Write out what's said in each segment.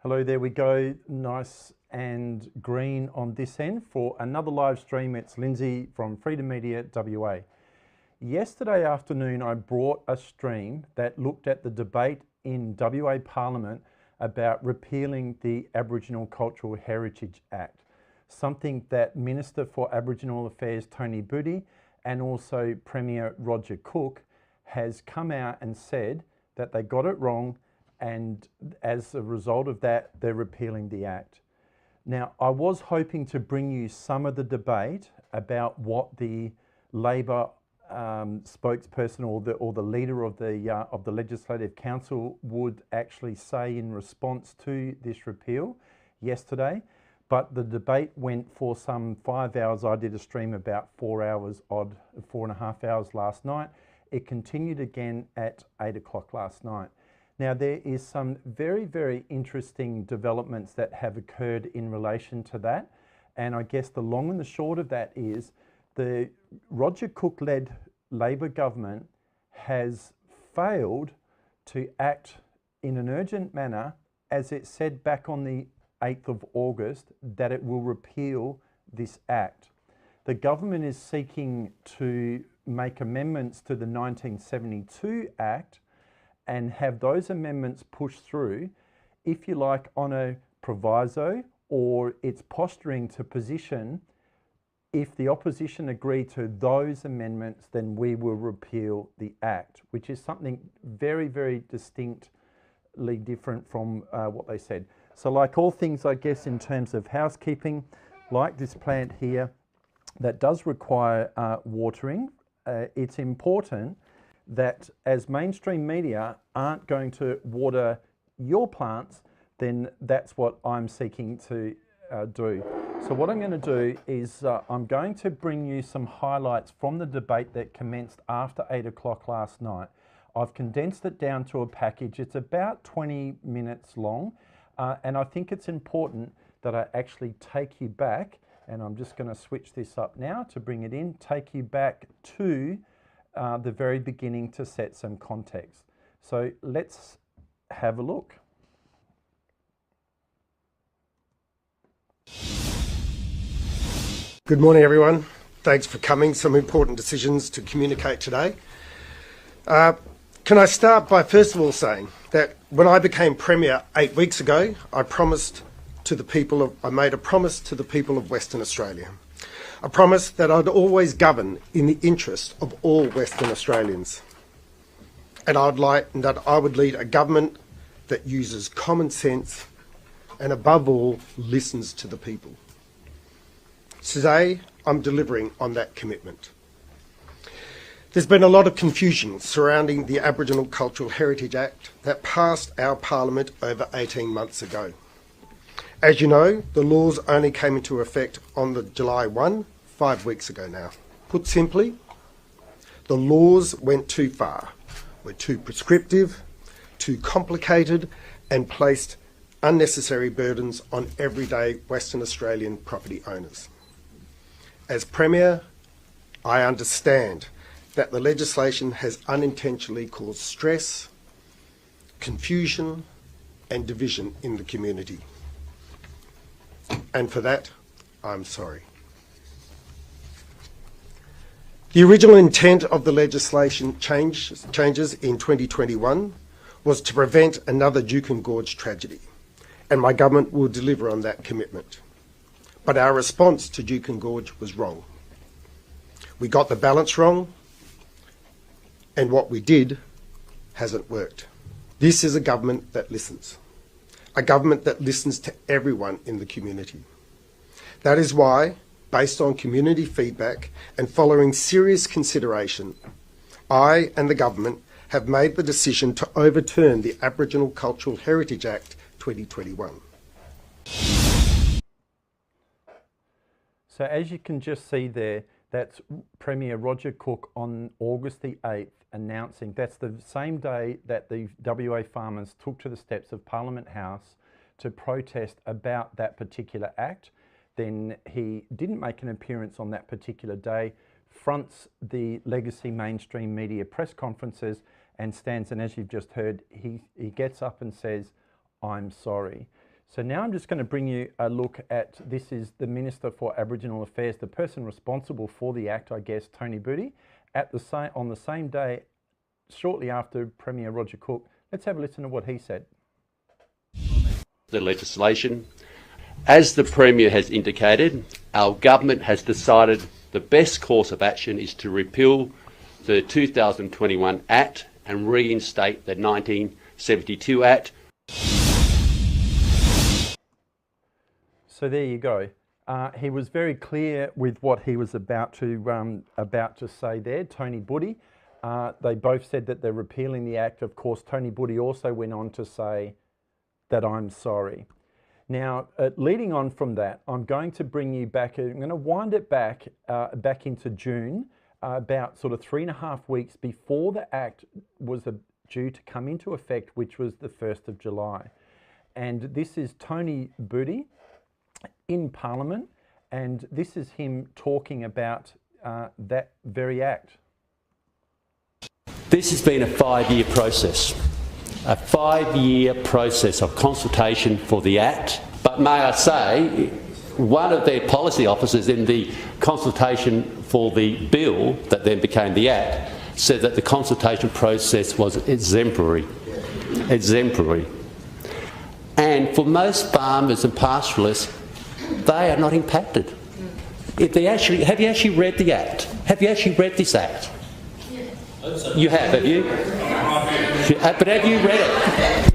Hello, there we go. Nice and green on this end for another live stream. It's Lindsay from Freedom Media WA. Yesterday afternoon, I brought a stream that looked at the debate in WA Parliament about repealing the Aboriginal Cultural Heritage Act, something that Minister for Aboriginal Affairs Tony Budi and also Premier Roger Cook has come out and said that they got it wrong, and as a result of that, they're repealing the Act. Now, I was hoping to bring you some of the debate about what the Labor spokesperson or the leader of the Legislative Council would actually say in response to this repeal yesterday. But the debate went for some 5 hours. I did a stream about 4 hours odd, 4.5 hours last night. It continued again at 8 o'clock last night. Now, there is some very, very interesting developments that have occurred in relation to that. And I guess the long and the short of that is the Roger Cook-led Labor government has failed to act in an urgent manner, as it said back on the 8th of August, that it will repeal this Act. The government is seeking to make amendments to the 1972 Act and have those amendments pushed through, if you like, on a proviso, or it's posturing to position, if the opposition agree to those amendments, then we will repeal the Act, which is something very, very distinctly different from what they said. So like all things, I guess, in terms of housekeeping, like this plant here that does require watering, it's important that as mainstream media aren't going to water your plants, then that's what I'm seeking to do. So what I'm going to do is I'm going to bring you some highlights from the debate that commenced after 8 o'clock last night. I've condensed it down to a package. It's about 20 minutes long, and I think it's important that I actually take you back, and I'm just going to switch this up now to bring it in, take you back to the very beginning to set some context. So let's have a look. Good morning, everyone. Thanks for coming. Some important decisions to communicate today. Can I start by first of all saying that when I became Premier 8 weeks ago, I made a promise to the people of Western Australia. A promise that I'd always govern in the interest of all Western Australians. And that I would lead a government that uses common sense and above all, listens to the people. Today, I'm delivering on that commitment. There's been a lot of confusion surrounding the Aboriginal Cultural Heritage Act that passed our Parliament over 18 months ago. As you know, the laws only came into effect on the July 1, 5 weeks ago now. Put simply, the laws went too far, were too prescriptive, too complicated, and placed unnecessary burdens on everyday Western Australian property owners. As Premier, I understand that the legislation has unintentionally caused stress, confusion, and division in the community. And for that, I'm sorry. The original intent of the legislation changes in 2021 was to prevent another Juukan Gorge tragedy, and my government will deliver on that commitment. But our response to Juukan Gorge was wrong. We got the balance wrong, and what we did hasn't worked. This is a government that listens. A government that listens to everyone in the community. That is why, based on community feedback and following serious consideration, I and the government have made the decision to overturn the Aboriginal Cultural Heritage Act 2021. So as you can just see there, that's Premier Roger Cook on August the 8th announcing, that's the same day that the WA farmers took to the steps of Parliament House to protest about that particular act. Then he didn't make an appearance on that particular day, fronts the legacy mainstream media press conferences and stands, and as you've just heard, he gets up and says, "I'm sorry." So now I'm just going to bring you a look at, this is the Minister for Aboriginal Affairs, the person responsible for the Act, I guess, Tony Budi, on the same day, shortly after Premier Roger Cook. Let's have a listen to what he said. The legislation. As the Premier has indicated, our government has decided the best course of action is to repeal the 2021 Act and reinstate the 1972 Act. So there you go. He was very clear with what he was about to say there, Tony Budi. They both said that they're repealing the Act. Of course, Tony Budi also went on to say that I'm sorry. Now, leading on from that, I'm going to bring you back, I'm going to wind it back into June, about sort of 3.5 weeks before the Act was due to come into effect, which was the 1st of July. And this is Tony Budi in Parliament, and this is him talking about that very Act. This has been a 5-year process. A 5-year process of consultation for the Act. But may I say, one of their policy officers in the consultation for the bill that then became the Act said that the consultation process was exemplary. Exemplary. And for most farmers and pastoralists, they are not impacted. Have you actually read the Act? Have you actually read this Act? You have you? But have you read it?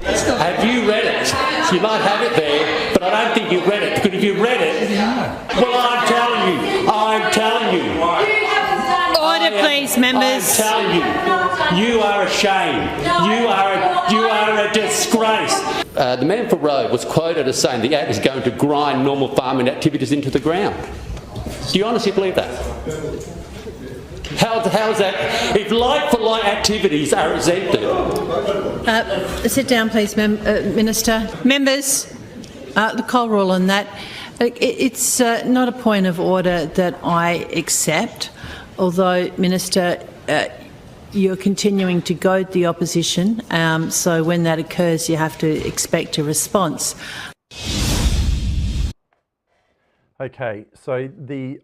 Have you read it? You might have it there, but I don't think you've read it, because if you read it, well, I'm telling you. Order, please, members. I'm telling you, you are a shame. You are a disgrace. The man for Roe was quoted as saying the Act is going to grind normal farming activities into the ground. Do you honestly believe that? How's that? If like-for-like activities are exempted. Sit down, please, Minister. Members, the call rule on that. It's not a point of order that I accept, although, Minister, you're continuing to goad the opposition, so when that occurs you have to expect a response. Okay, so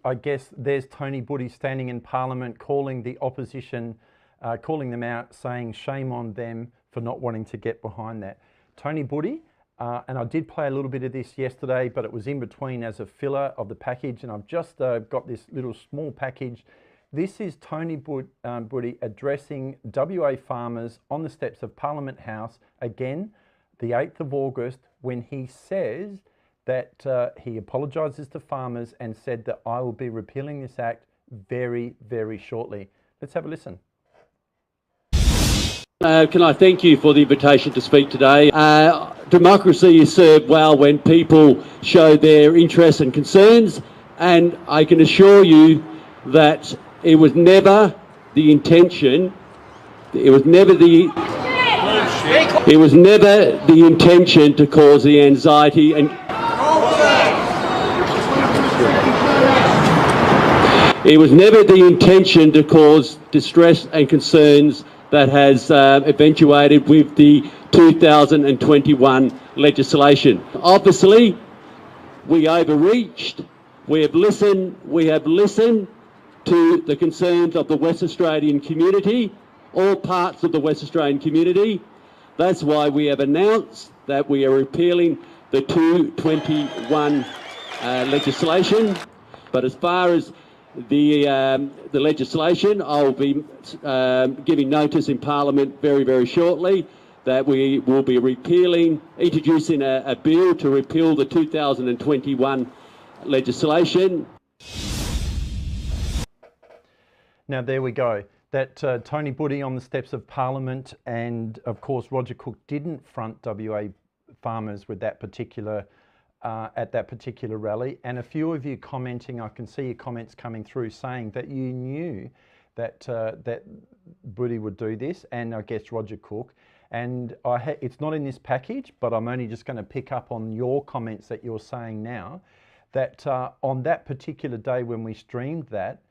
I guess there's Tony Budi standing in Parliament calling the opposition, calling them out, saying shame on them for not wanting to get behind that. Tony Budi, and I did play a little bit of this yesterday, but it was in between as a filler of the package, and I've just got this little small package. This is Tony Budi addressing WA farmers on the steps of Parliament House, again, the 8th of August, when he says that he apologises to farmers and said that I will be repealing this Act very, very shortly. Let's have a listen. Can I thank you for the invitation to speak today? Democracy is served well when people show their interests and concerns, and I can assure you that it was never the intention, it was never the intention to cause the anxiety and it was never the intention to cause distress and concerns that has eventuated with the 2021 legislation. Obviously, we overreached. We have listened to the concerns of the West Australian community, all parts of the West Australian community. That's why we have announced that we are repealing the 2021 legislation. But as far as the legislation, I'll be giving notice in Parliament very, very shortly that we will be introducing a bill to repeal the 2021 legislation. Now there we go. That Tony Budi on the steps of Parliament, and of course Roger Cook didn't front WA farmers with that particular at that particular rally, and a few of you commenting, I can see your comments coming through saying that you knew that that Budi would do this, and I guess Roger Cook, and it's not in this package, but I'm only just going to pick up on your comments that you're saying now, that on that particular day when we streamed that,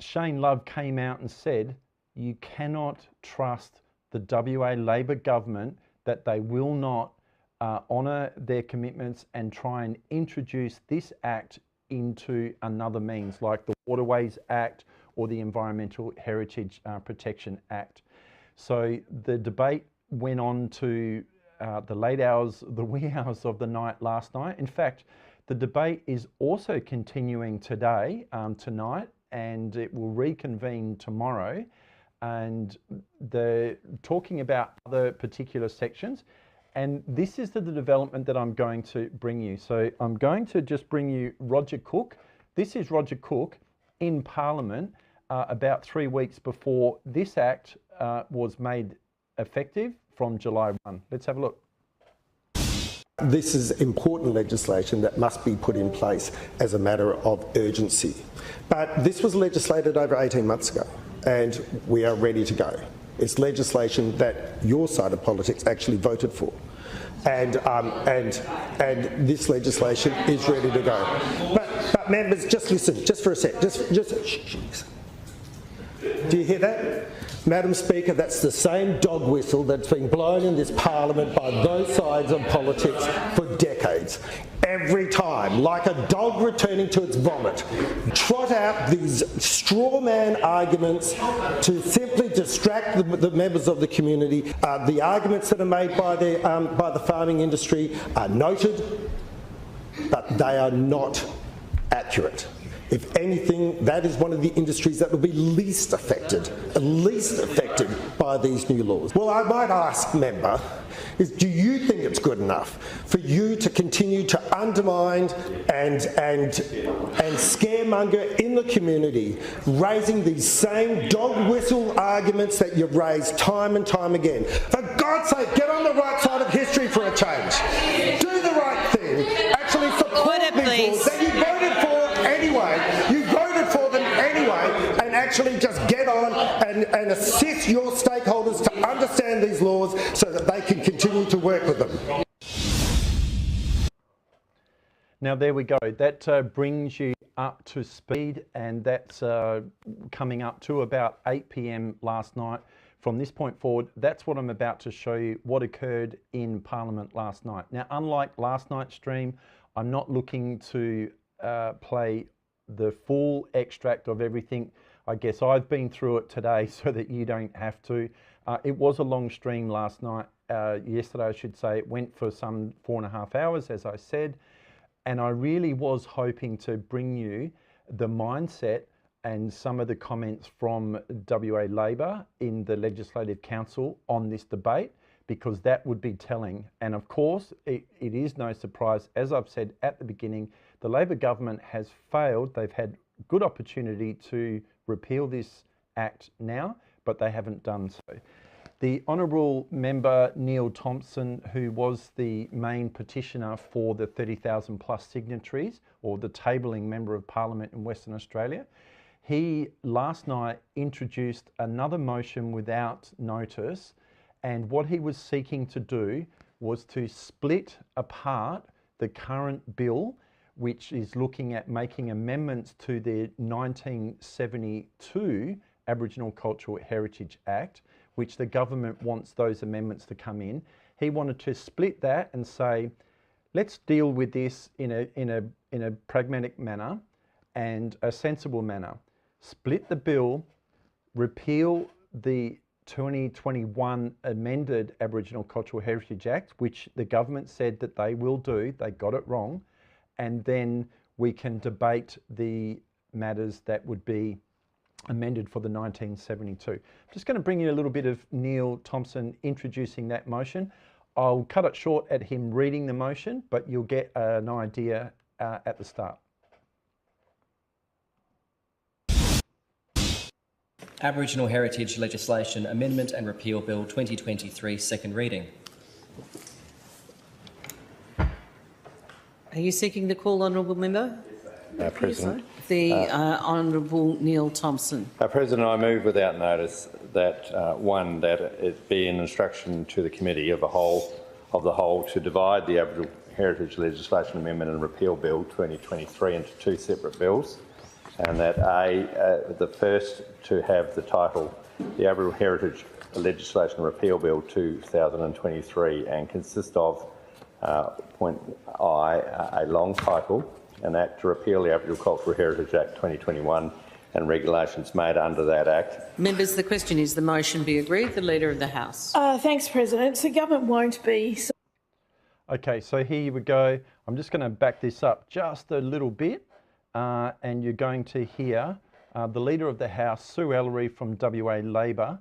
Shane Love came out and said you cannot trust the WA Labor government, that they will not honour their commitments and try and introduce this Act into another means, like the Waterways Act or the Environmental Heritage Protection Act. So the debate went on to the late hours, the wee hours of the night last night. In fact, the debate is also continuing today, tonight, and it will reconvene tomorrow. And they're talking about other particular sections. And this is the development that I'm going to bring you. So I'm going to just bring you Roger Cook. This is Roger Cook in Parliament about 3 weeks before this Act was made effective from July 1. Let's have a look. This is important legislation that must be put in place as a matter of urgency. But this was legislated over 18 months ago, and we are ready to go. It's legislation that your side of politics actually voted for. And this legislation is ready to go. But members, just listen, just for a sec, shh. Do you hear that? Madam Speaker, that's the same dog whistle that's been blown in this Parliament by both sides of politics for decades. Every time, like a dog returning to its vomit, trot out these straw man arguments to simply distract the members of the community. The arguments that are made by the farming industry are noted, but they are not accurate. If anything, that is one of the industries that will be least affected by these new laws. Well, I might ask, member, do you think it's good enough for you to continue to undermine and scaremonger in the community, raising these same dog whistle arguments that you've raised time and time again? For God's sake, get on the right side of history for a change. Do the right thing. Actually support these laws that you voted for anyway. You voted for them anyway, and actually just get on and assist your stakeholders to understand these laws so that they can continue to work with them. Now there we go. That brings you up to speed, and that's coming up to about 8 p.m. last night. From this point forward, that's what I'm about to show you, what occurred in Parliament last night. Now, unlike last night's stream, I'm not looking to play the full extract of everything. I guess I've been through it today so that you don't have to. It was a long stream last night, yesterday I should say. It went for some 4.5 hours, as I said, and I really was hoping to bring you the mindset and some of the comments from WA Labor in the Legislative Council on this debate, because that would be telling. And of course, it is no surprise, as I've said at the beginning, the Labor government has failed. They've had good opportunity to repeal this Act now, but they haven't done so. The Honourable Member Neil Thompson, who was the main petitioner for the 30,000 plus signatories, or the tabling Member of Parliament in Western Australia, he last night introduced another motion without notice, and what he was seeking to do was to split apart the current bill, which is looking at making amendments to the 1972 Aboriginal Cultural Heritage Act, which the government wants those amendments to come in. He wanted to split that and say, let's deal with this in a pragmatic manner and a sensible manner. Split the bill, repeal the 2021 amended Aboriginal Cultural Heritage Act, which the government said that they will do. They got it wrong. And then we can debate the matters that would be amended for the 1972. I'm just going to bring you a little bit of Neil Thompson introducing that motion. I'll cut it short at him reading the motion, but you'll get an idea at the start. Aboriginal Heritage Legislation Amendment and Repeal Bill 2023, second reading. Are you seeking the call, Honourable Member? President. The Honourable Neil Thompson. President, I move without notice that that it be an instruction to the Committee of the Whole to divide the Aboriginal Heritage Legislation Amendment and Repeal Bill 2023 into two separate bills, and that the first to have the title the Aboriginal Heritage Legislation Repeal Bill 2023 and consist of point I, a long title, an act to repeal the Aboriginal Cultural Heritage Act 2021 and regulations made under that act. Members, the question is the motion be agreed. The Leader of the House. Thanks, President. So government won't be... Okay, so here we go. I'm just going to back this up just a little bit, and you're going to hear the Leader of the House, Sue Ellery from WA Labor.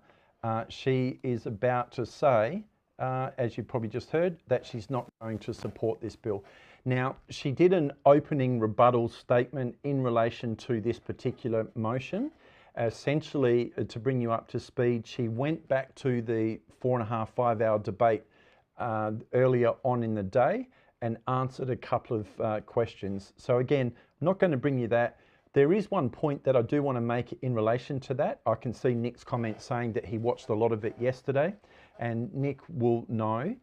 She is about to say, as you probably just heard, that she's not going to support this bill. Now, she did an opening rebuttal statement in relation to this particular motion. Essentially, to bring you up to speed, she went back to the 4.5 hour debate earlier on in the day and answered a couple of questions. So again, I'm not going to bring you that. There is one point that I do want to make in relation to that. I can see Nick's comment saying that he watched a lot of it yesterday, and Nick will know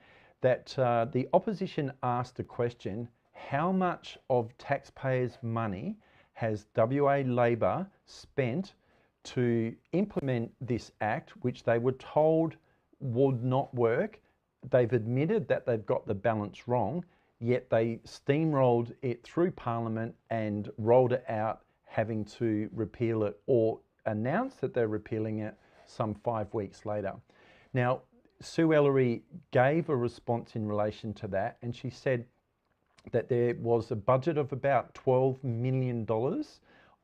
that the opposition asked a question: how much of taxpayers' money has WA Labor spent to implement this act, which they were told would not work? They've admitted that they've got the balance wrong, yet they steamrolled it through Parliament and rolled it out, having to repeal it or announce that they're repealing it some 5 weeks later. Now, Sue Ellery gave a response in relation to that, and she said that there was a budget of about $12 million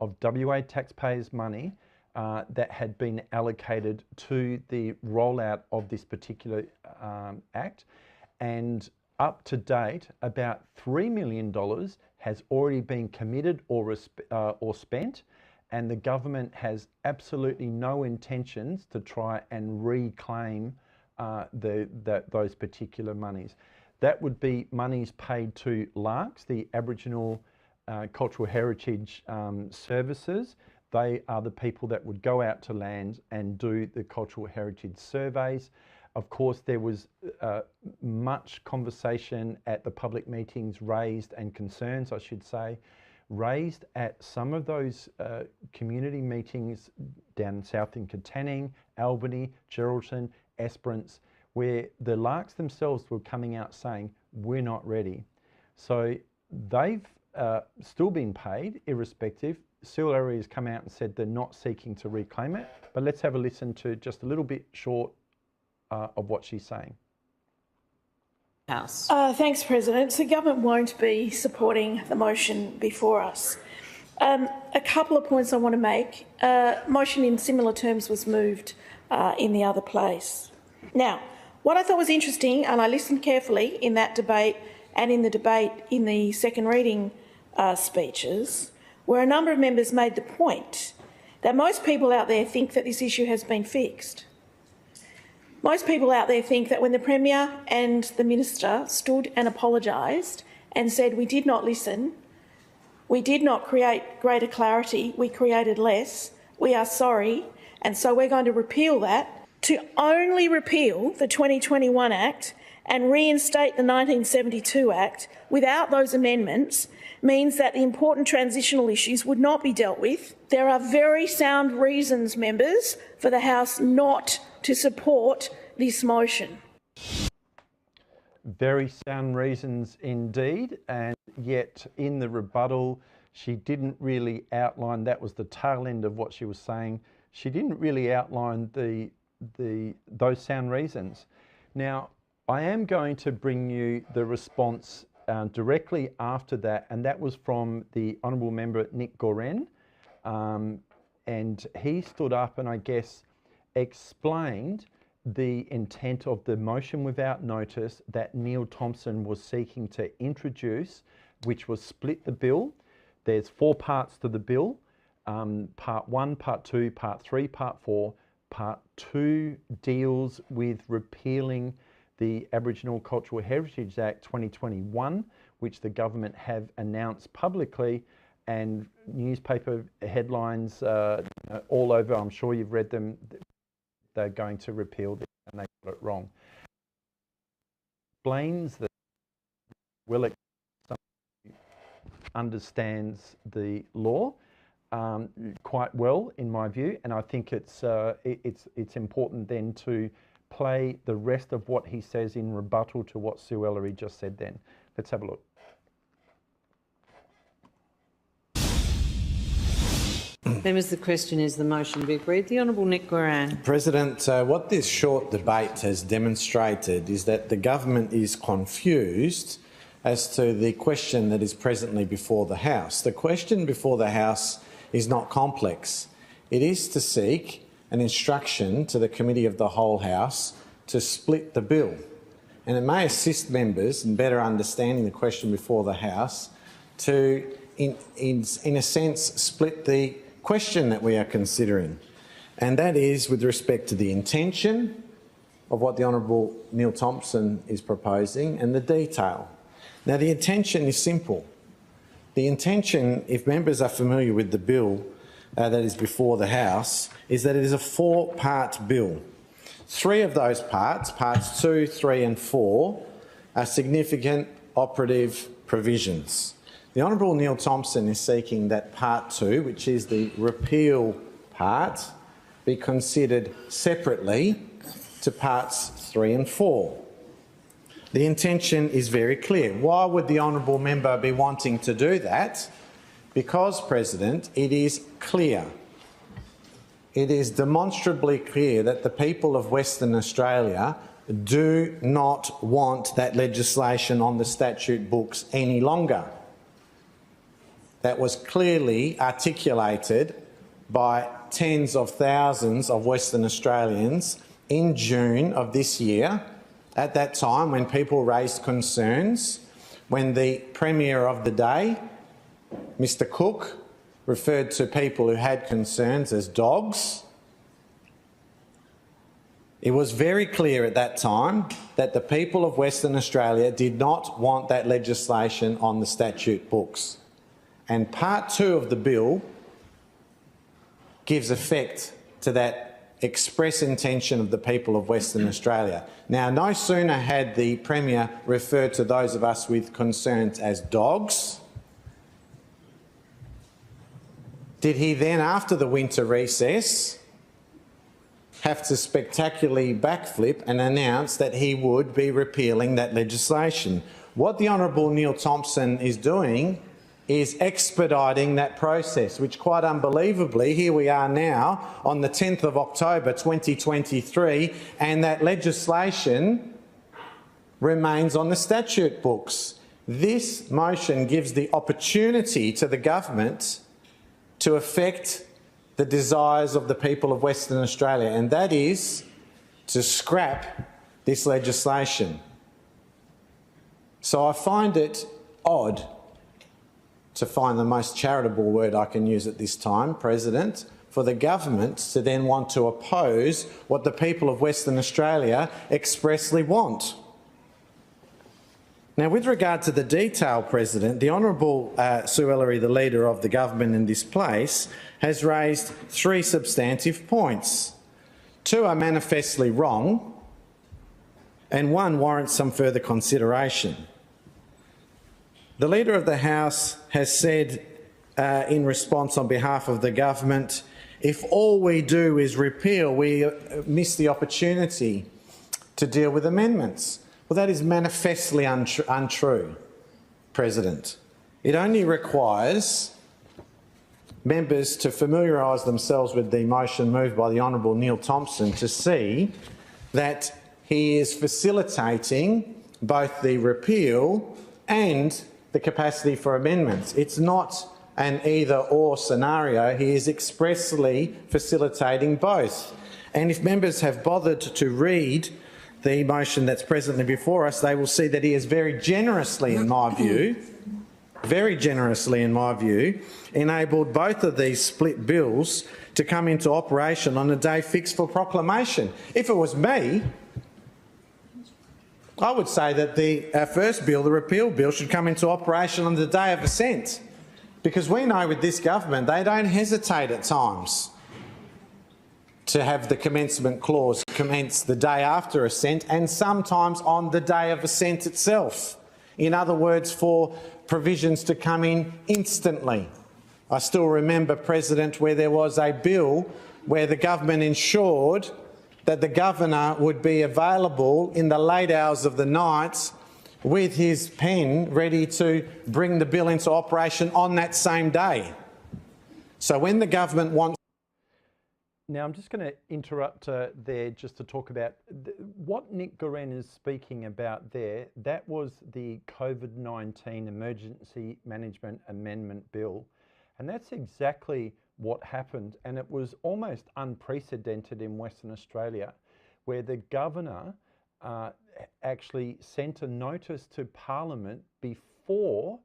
of WA taxpayers' money that had been allocated to the rollout of this particular act, and up to date about $3 million has already been committed or spent, and the government has absolutely no intentions to try and reclaim those particular monies. That would be monies paid to LARCs, the Aboriginal Cultural Heritage Services. They are the people that would go out to lands and do the cultural heritage surveys. Of course, there was much conversation at the public meetings raised, and concerns, I should say, raised at some of those community meetings down south in Katanning, Albany, Geraldton, Esperance, where the LARCs themselves were coming out saying, we're not ready. So they've still been paid irrespective. Sue Ellery has come out and said they're not seeking to reclaim it, but let's have a listen to just a little bit short of what she's saying. House. Thanks, President. So government won't be supporting the motion before us. A couple of points I want to make. Motion in similar terms was moved in the other place. Now, what I thought was interesting, and I listened carefully in that debate and in the debate in the second reading speeches, where a number of members made the point that most people out there think that this issue has been fixed. Most people out there think that when the Premier and the Minister stood and apologised and said, we did not listen, we did not create greater clarity, we created less, we are sorry, and so we're going to repeal that, to only repeal the 2021 Act and reinstate the 1972 Act without those amendments means that the important transitional issues would not be dealt with. There are very sound reasons, members, for the House not to support this motion. Very sound reasons indeed, and yet in the rebuttal she didn't really outline, that was the tail end of what she was saying, she didn't really outline those sound reasons. Now, I am going to bring you the response directly after that, and that was from the Honourable Member Nick Goren, and he stood up and I guess explained the intent of the motion without notice that Neil Thompson was seeking to introduce, which was split the bill. There's 4 parts to the bill, part 1, part 2, part 3, part 4. Part 2 deals with repealing the Aboriginal Cultural Heritage Act 2021, which the government have announced publicly, and newspaper headlines all over, I'm sure you've read them, they're going to repeal this and they got it wrong. Explains that well, it understands the law quite well, in my view, and I think it's important then to play the rest of what he says in rebuttal to what Sue Ellery just said then. Let's have a look. Members, the question is the motion be agreed. The Honourable Nick Guerin. President, what this short debate has demonstrated is that the government is confused as to the question that is presently before the House. The question before the House is not complex. It is to seek an instruction to the Committee of the Whole House to split the bill. And it may assist members in better understanding the question before the House to, in a sense, split the question that we are considering. And that is with respect to the intention of what the Honourable Neil Thompson is proposing and the detail. Now, the intention is simple. The intention, if members are familiar with the bill that is before the House, is that it is a four-part bill. Three of those parts, parts 2, 3 and 4, are significant operative provisions. The Honourable Neil Thompson is seeking that part 2, which is the repeal part, be considered separately to parts 3 and 4. The intention is very clear. Why would the honourable member be wanting to do that? Because, President, it is clear. It is demonstrably clear that the people of Western Australia do not want that legislation on the statute books any longer. That was clearly articulated by tens of thousands of Western Australians in June of this year, at that time when people raised concerns, when the Premier of the day, Mr Cook, referred to people who had concerns as dogs. It was very clear at that time that the people of Western Australia did not want that legislation on the statute books. And part 2 of the bill gives effect to that express intention of the people of Western Australia. Now, no sooner had the Premier referred to those of us with concerns as dogs, did he then, after the winter recess, have to spectacularly backflip and announce that he would be repealing that legislation. What the Honourable Neil Thompson is doing is expediting that process, which quite unbelievably, here we are now on the 10th of October 2023, and that legislation remains on the statute books. This motion gives the opportunity to the government to affect the desires of the people of Western Australia, and that is to scrap this legislation. So I find it odd, to find the most charitable word I can use at this time, President, for the government to then want to oppose what the people of Western Australia expressly want. Now, with regard to the detail, President, the Honourable Sue Ellery, the Leader of the government in this place, has raised 3 substantive points. 2 are manifestly wrong and 1 warrants some further consideration. The Leader of the House has said in response on behalf of the government, if all we do is repeal, we miss the opportunity to deal with amendments. Well, that is manifestly untrue, President. It only requires members to familiarise themselves with the motion moved by the Honourable Neil Thompson to see that he is facilitating both the repeal and the capacity for amendments. It's not an either-or scenario. He is expressly facilitating both. And if members have bothered to read the motion that's presently before us, they will see that he has very generously, in my view, enabled both of these split bills to come into operation on a day fixed for proclamation. If it was me, I would say that the first bill, the repeal bill, should come into operation on the day of assent, because we know with this government they don't hesitate at times to have the commencement clause commence the day after assent and sometimes on the day of assent itself. In other words, for provisions to come in instantly. I still remember, President, where there was a bill where the government ensured that the governor would be available in the late hours of the night with his pen ready to bring the bill into operation on that same day. So when the government wants... Now, I'm just going to interrupt there just to talk about what Nick Goren is speaking about there. That was the COVID-19 Emergency Management Amendment Bill. And that's exactly what happened. And it was almost unprecedented in Western Australia, where the governor actually sent a notice to Parliament before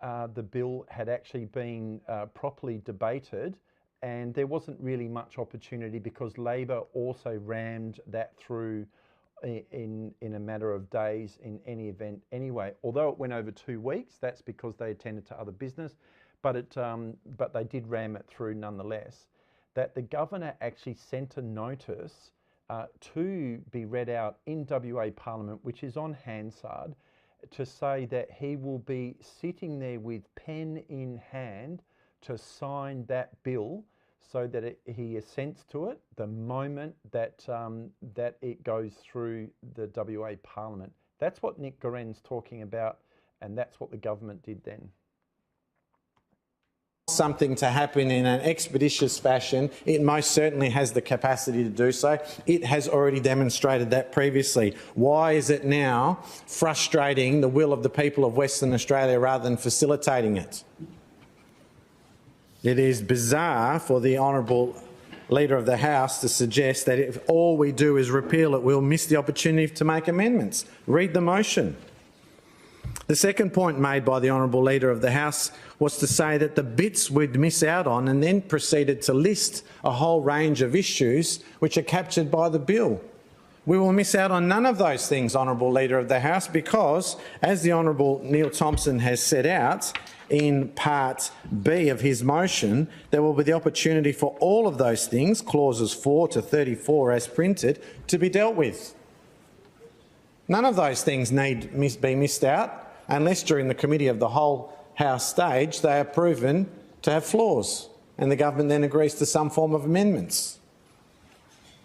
the bill had actually been properly debated. And there wasn't really much opportunity because Labor also rammed that through in a matter of days in any event anyway. Although it went over 2 weeks, that's because they attended to other business, but they did ram it through nonetheless. That the governor actually sent a notice to be read out in WA Parliament, which is on Hansard, to say that he will be sitting there with pen in hand to sign that bill, so that he assents to it the moment that that it goes through the WA Parliament. That's what Nick Goren's talking about, and that's what the government did then. Something to happen in an expeditious fashion, it most certainly has the capacity to do so. It has already demonstrated that previously. Why is it now frustrating the will of the people of Western Australia rather than facilitating it? It is bizarre for the Honourable Leader of the House to suggest that if all we do is repeal it, we'll miss the opportunity to make amendments. Read the motion. The second point made by the Honourable Leader of the House was to say that the bits we'd miss out on, and then proceeded to list a whole range of issues which are captured by the bill. We will miss out on none of those things, Honourable Leader of the House, because, as the Honourable Neil Thompson has set out in Part B of his motion, there will be the opportunity for all of those things, clauses 4 to 34 as printed, to be dealt with. None of those things need be missed out unless during the Committee of the Whole House stage they are proven to have flaws and the government then agrees to some form of amendments.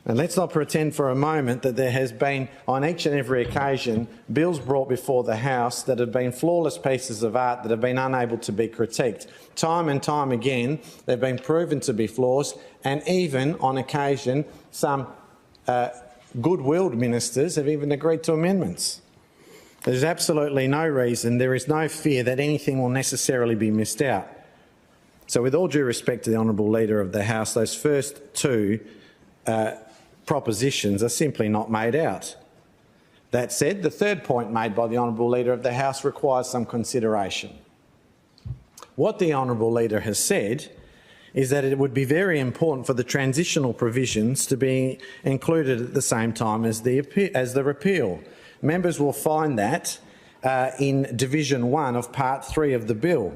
And let's not pretend for a moment that there has been, on each and every occasion, bills brought before the House that have been flawless pieces of art that have been unable to be critiqued. Time and time again, they've been proven to be flaws, and even, on occasion, some good-willed ministers have even agreed to amendments. There's absolutely no reason, there is no fear that anything will necessarily be missed out. So with all due respect to the Honourable Leader of the House, those first two propositions are simply not made out. That said, the third point made by the Honourable Leader of the House requires some consideration. What the Honourable Leader has said is that it would be very important for the transitional provisions to be included at the same time as the repeal. Members will find that in Division 1 of Part 3 of the bill.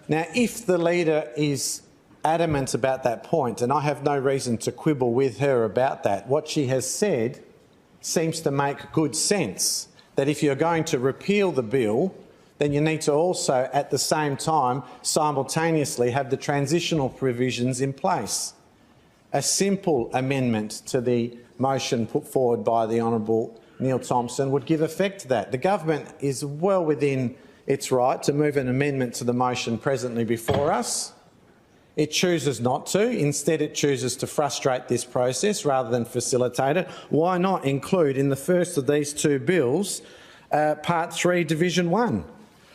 Now, if the Leader is adamant about that point, and I have no reason to quibble with her about that, what she has said seems to make good sense, that if you're going to repeal the bill, then you need to also, at the same time, simultaneously have the transitional provisions in place. A simple amendment to the motion put forward by the Honourable Neil Thompson would give effect to that. The government is well within its right to move an amendment to the motion presently before us. It chooses not to. Instead, it chooses to frustrate this process rather than facilitate it. Why not include in the first of these two bills Part 3, Division 1?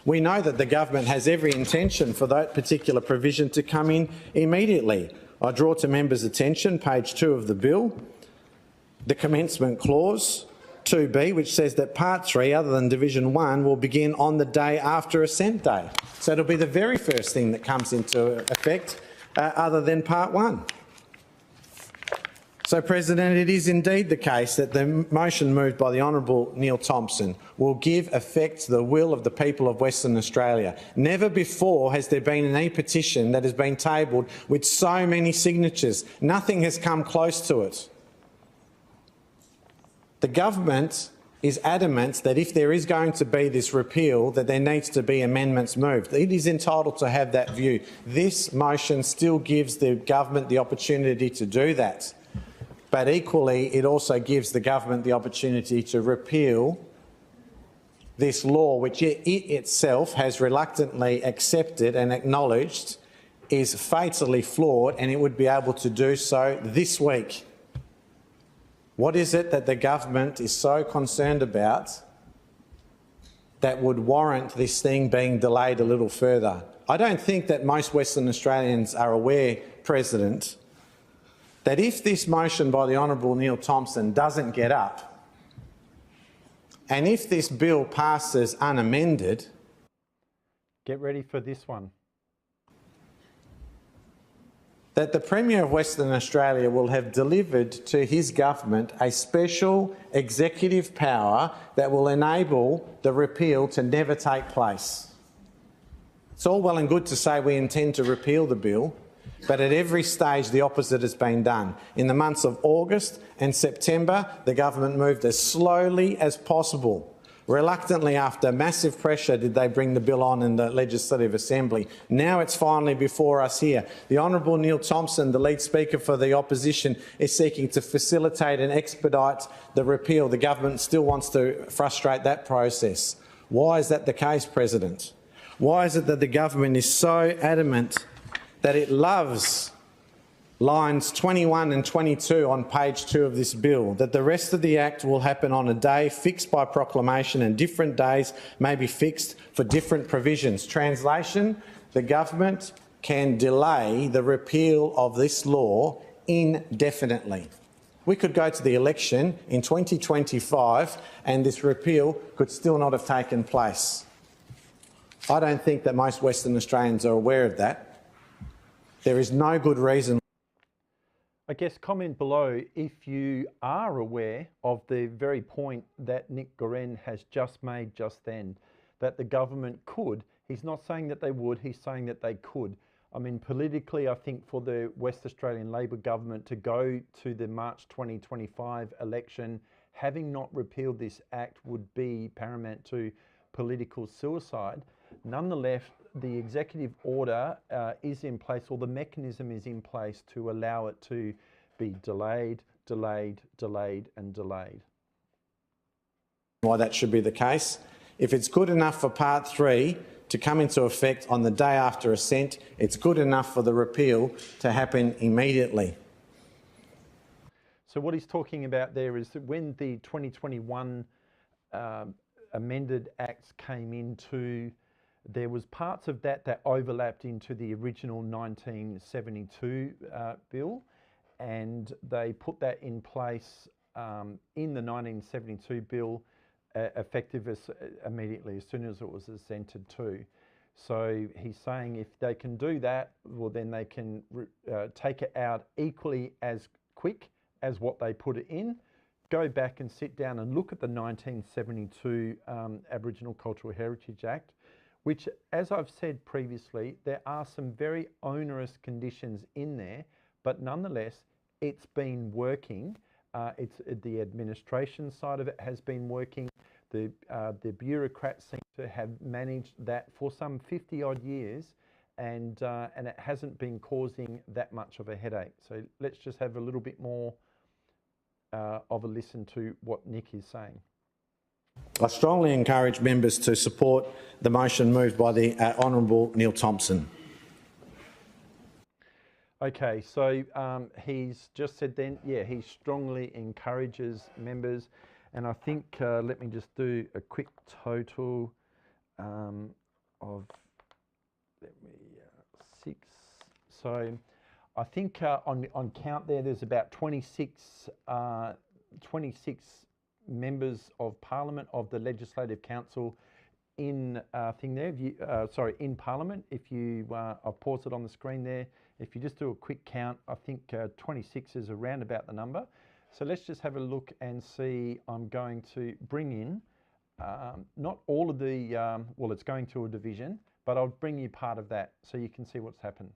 We know that the government has every intention for that particular provision to come in immediately. I draw to members' attention page 2 of the bill, the commencement clause, 2B, which says that Part 3, other than Division 1, will begin on the day after Assent Day. So it'll be the very first thing that comes into effect other than Part 1. So, President, it is indeed the case that the motion moved by the Honourable Neil Thompson will give effect to the will of the people of Western Australia. Never before has there been an e-petition that has been tabled with so many signatures. Nothing has come close to it. The government is adamant that if there is going to be this repeal, that there needs to be amendments moved. It is entitled to have that view. This motion still gives the government the opportunity to do that. but equally it also gives the government the opportunity to repeal this law, which it itself has reluctantly accepted and acknowledged is fatally flawed, and it would be able to do so this week. What is it that the government is so concerned about that would warrant this thing being delayed a little further? I don't think that most Western Australians are aware, President, that if this motion by the Honourable Neil Thompson doesn't get up, and if this bill passes unamended... Get ready for this one. That the Premier of Western Australia will have delivered to his government a special executive power that will enable the repeal to never take place. It's all well and good to say we intend to repeal the bill, but at every stage the opposite has been done. In the months of August and September, the government moved as slowly as possible. Reluctantly, after massive pressure, did they bring the bill on in the Legislative Assembly. Now it's finally before us here. The Honourable Neil Thompson, the lead speaker for the opposition, is seeking to facilitate and expedite the repeal. The government still wants to frustrate that process. Why is that the case, President? Why is it that the government is so adamant that it loves lines 21 and 22 on page 2 of this bill, that the rest of the Act will happen on a day fixed by proclamation and different days may be fixed for different provisions? Translation, the government can delay the repeal of this law indefinitely. We could go to the election in 2025 and this repeal could still not have taken place. I don't think that most Western Australians are aware of that. There is no good reason. I guess comment below if you are aware of the very point that Nick Goren has just made just then, that the government could. He's not saying that they would, he's saying that they could. I mean, politically, I think for the West Australian Labor government to go to the March 2025 election, having not repealed this act would be paramount to political suicide. Nonetheless, the executive order is in place, or the mechanism is in place to allow it to be delayed, delayed, delayed and delayed. Why that should be the case. If it's good enough for Part 3 to come into effect on the day after assent, it's good enough for the repeal to happen immediately. So what he's talking about there is that when the 2021 amended acts came into, there was parts of that that overlapped into the original 1972 bill, and they put that in place in the 1972 bill effective immediately as soon as it was assented to. So he's saying if they can do that, well then they can take it out equally as quick as what they put it in, go back and sit down and look at the 1972 Aboriginal Cultural Heritage Act, which, as I've said previously, there are some very onerous conditions in there, but nonetheless, it's been working. The administration side of it has been working. The bureaucrats seem to have managed that for some 50-odd years, and it hasn't been causing that much of a headache. So let's just have a little bit more of a listen to what Nick is saying. I strongly encourage members to support the motion moved by the Honourable Neil Thompson. Okay, so he's just said then, yeah, he strongly encourages members, and I think, let me just do a quick total of, 6. So I think on count there's about 26 members of Parliament of the Legislative Council in in Parliament. If you, I've paused it on the screen there. If you just do a quick count, I think 26 is around about the number. So let's just have a look and see. I'm going to bring in not all of the, well, it's going to a division, but I'll bring you part of that so you can see what's happened.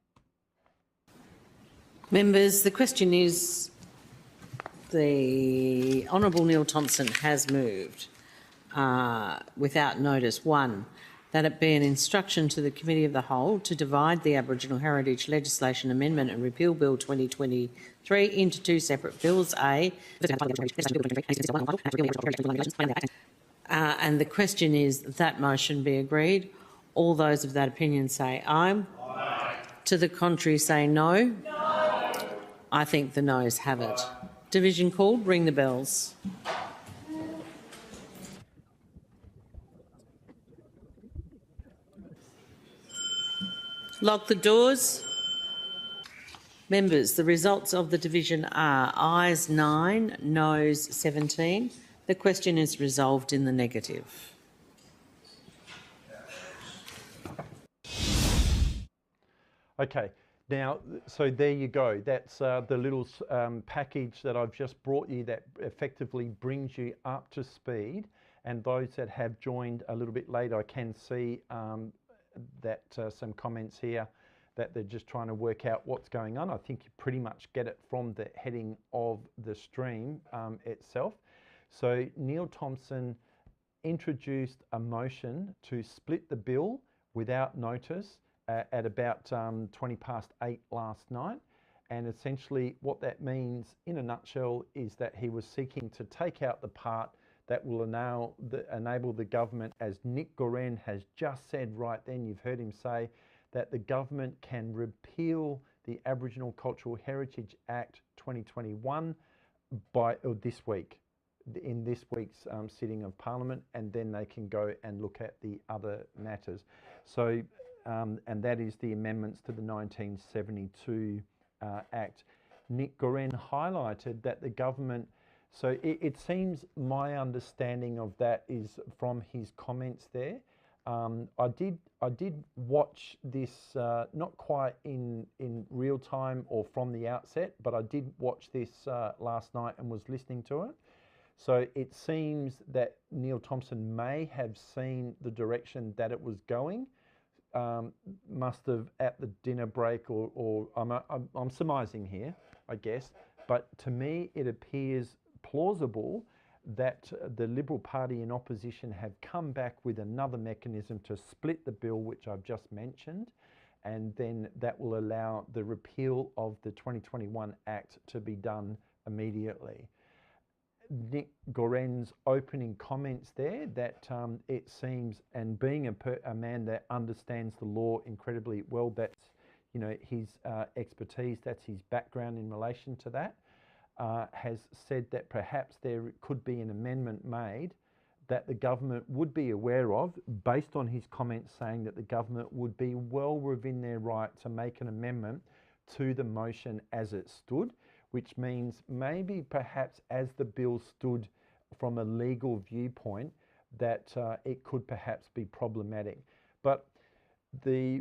Members, the question is, the Honourable Neil Thompson has moved without notice, 1, that it be an instruction to the Committee of the Whole to divide the Aboriginal Heritage Legislation Amendment and Repeal Bill 2023 into two separate bills. And the question is that motion be agreed. All those of that opinion say aye. Aye. To the contrary say no. No. I think the noes have it. Division called. Ring the bells. Lock the doors. Members, the results of the division are ayes 9, noes 17. The question is resolved in the negative. Okay, now, so there you go. That's the little package that I've just brought you that effectively brings you up to speed. And those that have joined a little bit later, I can see that some comments here that they're just trying to work out what's going on. I think you pretty much get it from the heading of the stream itself. So Neil Thompson introduced a motion to split the bill without notice at about 20 past 8 last night. And essentially what that means in a nutshell is that he was seeking to take out the part that will enable the government, as Nick Goren has just said right then, you've heard him say, that the government can repeal the Aboriginal Cultural Heritage Act 2021 this week, in this week's sitting of Parliament, and then they can go and look at the other matters. So, and that is the amendments to the 1972 Act. Nick Goren highlighted that the government, so it seems my understanding of that is from his comments there. I did watch this, not quite in real time or from the outset, but I did watch this last night and was listening to it. So it seems that Neil Thompson may have seen the direction that it was going, must have at the dinner break, or I'm surmising here, I guess, but to me it appears plausible that the Liberal Party in opposition have come back with another mechanism to split the bill, which I've just mentioned, and then that will allow the repeal of the 2021 Act to be done immediately. Nick Goren's opening comments there, that it seems, and being a man that understands the law incredibly well, that's, you know, his expertise, that's his background in relation to that, has said that perhaps there could be an amendment made that the government would be aware of, based on his comments saying that the government would be well within their right to make an amendment to the motion as it stood, which means maybe perhaps as the bill stood from a legal viewpoint, that it could perhaps be problematic. But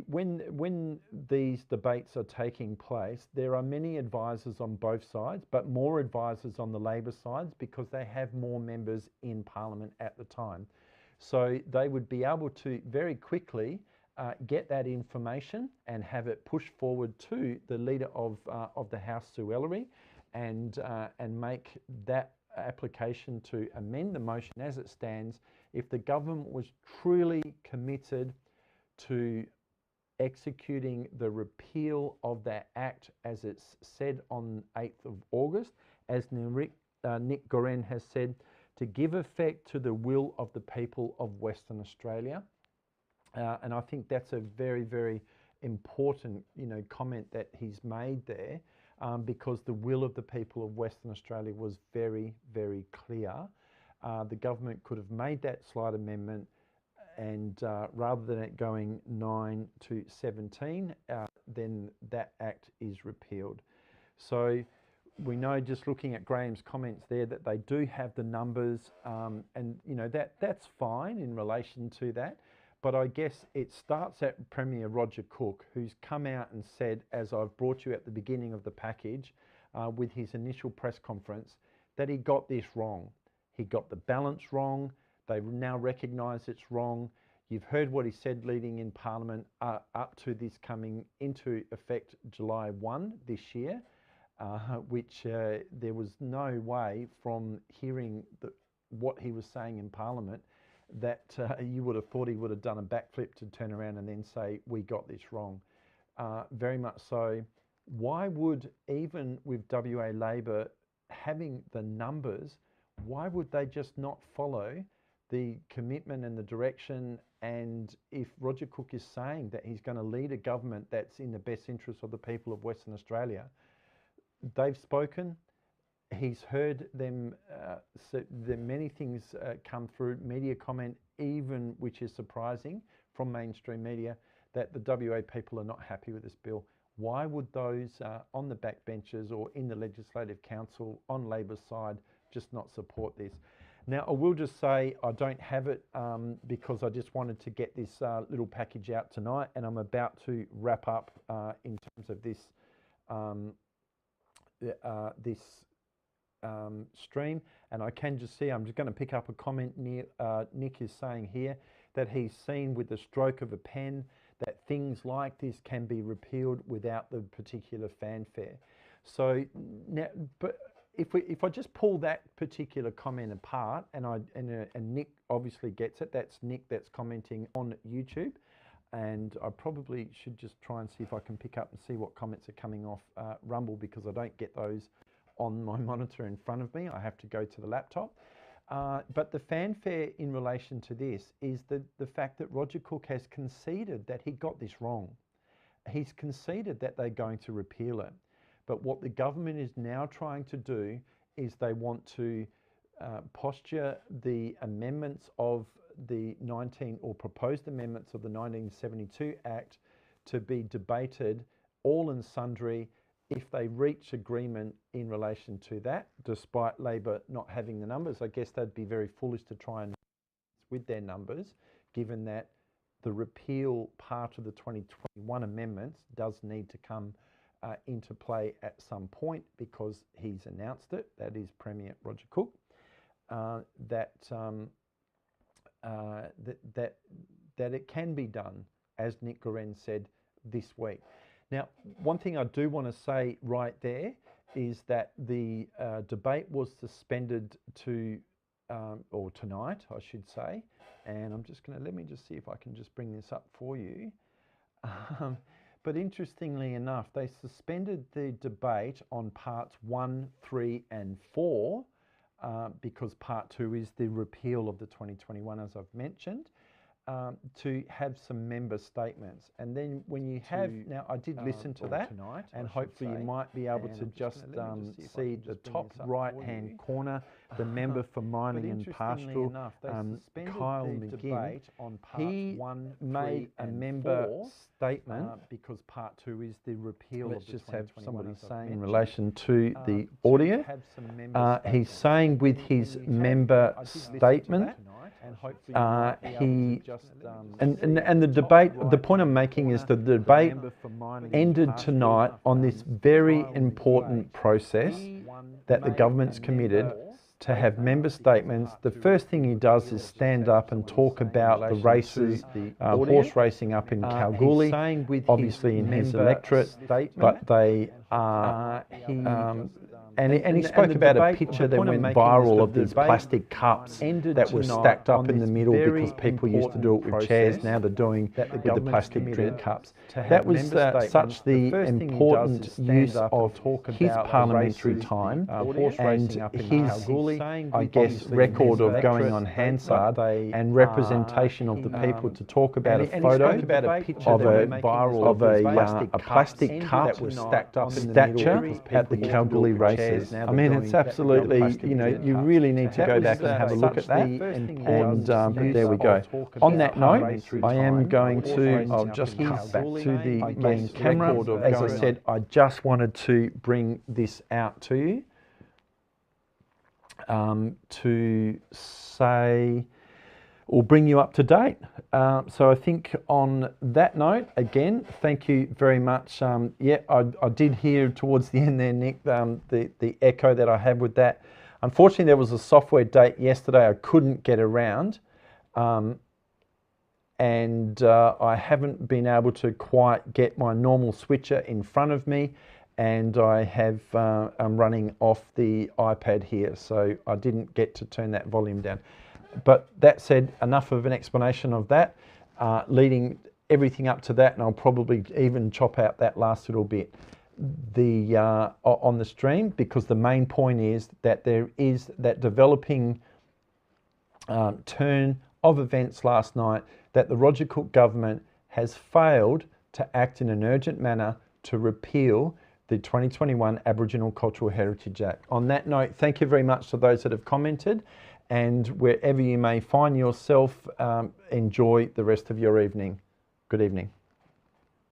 when these debates are taking place, there are many advisors on both sides, but more advisors on the Labor sides because they have more members in Parliament at the time. So they would be able to very quickly get that information and have it pushed forward to the Leader of the House, Sue Ellery, and make that application to amend the motion as it stands if the government was truly committed to executing the repeal of that act as it's said on 8th of August, as Nick Goren has said, to give effect to the will of the people of Western Australia. And I think that's a very, very important, comment that he's made there, because the will of the people of Western Australia was very, very clear. The government could have made that slight amendment, and rather than it going 9 to 17, then that act is repealed. So we know, just looking at Graham's comments there, that they do have the numbers, and that's fine in relation to that. But I guess it starts at Premier Roger Cook, who's come out and said, as I've brought you at the beginning of the package, with his initial press conference, that he got this wrong. He got the balance wrong. They now recognise it's wrong. You've heard what he said leading in Parliament up to this coming into effect July 1 this year, which there was no way from hearing what he was saying in Parliament that you would have thought he would have done a backflip to turn around and then say, we got this wrong. Very much so. Why would, even with WA Labor having the numbers, why would they just not follow the commitment and the direction? And if Roger Cook is saying that he's going to lead a government that's in the best interest of the people of Western Australia, they've spoken. He's heard them, many things come through, media comment, even, which is surprising, from mainstream media, that the WA people are not happy with this bill. Why would those on the backbenches or in the Legislative Council on Labor's side just not support this? Now, I will just say I don't have it because I just wanted to get this little package out tonight, and I'm about to wrap up in terms of this stream. And I can just see, I'm just going to pick up a comment Nick is saying here, that he's seen with the stroke of a pen that things like this can be repealed without the particular fanfare. So now, but if I just pull that particular comment apart, and Nick obviously gets it, that's Nick that's commenting on YouTube, and I probably should just try and see if I can pick up and see what comments are coming off Rumble, because I don't get those on my monitor in front of me. I have to go to the laptop. But the fanfare in relation to this is the fact that Roger Cook has conceded that he got this wrong. He's conceded that they're going to repeal it. But what the government is now trying to do is they want to posture the amendments of the proposed amendments of the 1972 Act to be debated all and sundry if they reach agreement in relation to that, despite Labor not having the numbers. I guess they'd be very foolish to try and with their numbers, given that the repeal part of the 2021 amendments does need to come into play at some point, because he's announced it, that is Premier Roger Cook, that it can be done, as Nick Goren said, this week. Now, one thing I do want to say right there is that the debate was suspended or tonight, I should say, and I'm just going to, let me just see if I can just bring this up for you. But interestingly enough, they suspended the debate on parts 1, 3 and 4 because part 2 is the repeal of the 2021, as I've mentioned, to have some member statements. And then when you have, now I did listen to that tonight, and hopefully you might be able to just see the top right-hand corner, the member for Mining and Pastoral, Kyle McGinn. He made a member statement because part 2 is the repeal of the 2021. Let's just have somebody saying in relation to the audio. He's saying with his member statement, and the debate, the point I'm making is that the debate ended tonight on this very important process that the government's committed to have member statements. The first thing he does is stand up and talk about the races, horse racing up in Kalgoorlie, obviously in his electorate, but they and he spoke about a picture that went viral of these plastic cups that were stacked up in the middle because people used to do it with chairs. Now they're doing with the plastic drink cups. That was such the important use of his parliamentary time and his, I guess, record of going on Hansard and representation of the people to talk about a photo of a plastic cup that was stacked up in the middle at the Kalgoorlie races. I mean, it's absolutely, you know, you really need to go back and have a look at that. And there we go. On that note, I am going to, I'll just cut back to the main camera. As I said, I just wanted to bring this out to you to say, or bring you up to date. So I think on that note, again, thank you very much. Yeah, I did hear towards the end there, Nick, the echo that I had with that. Unfortunately, there was a software date yesterday I couldn't get around. And I haven't been able to quite get my normal switcher in front of me. And I have, I'm running off the iPad here, so I didn't get to turn that volume down. But that said, enough of an explanation of that, leading everything up to that, and I'll probably even chop out that last little bit on the stream, because the main point is that there is that developing turn of events last night, that the Roger Cook government has failed to act in an urgent manner to repeal the 2021 Aboriginal Cultural Heritage Act. On that note, thank you very much to those that have commented, and wherever you may find yourself, enjoy the rest of your evening. Good evening.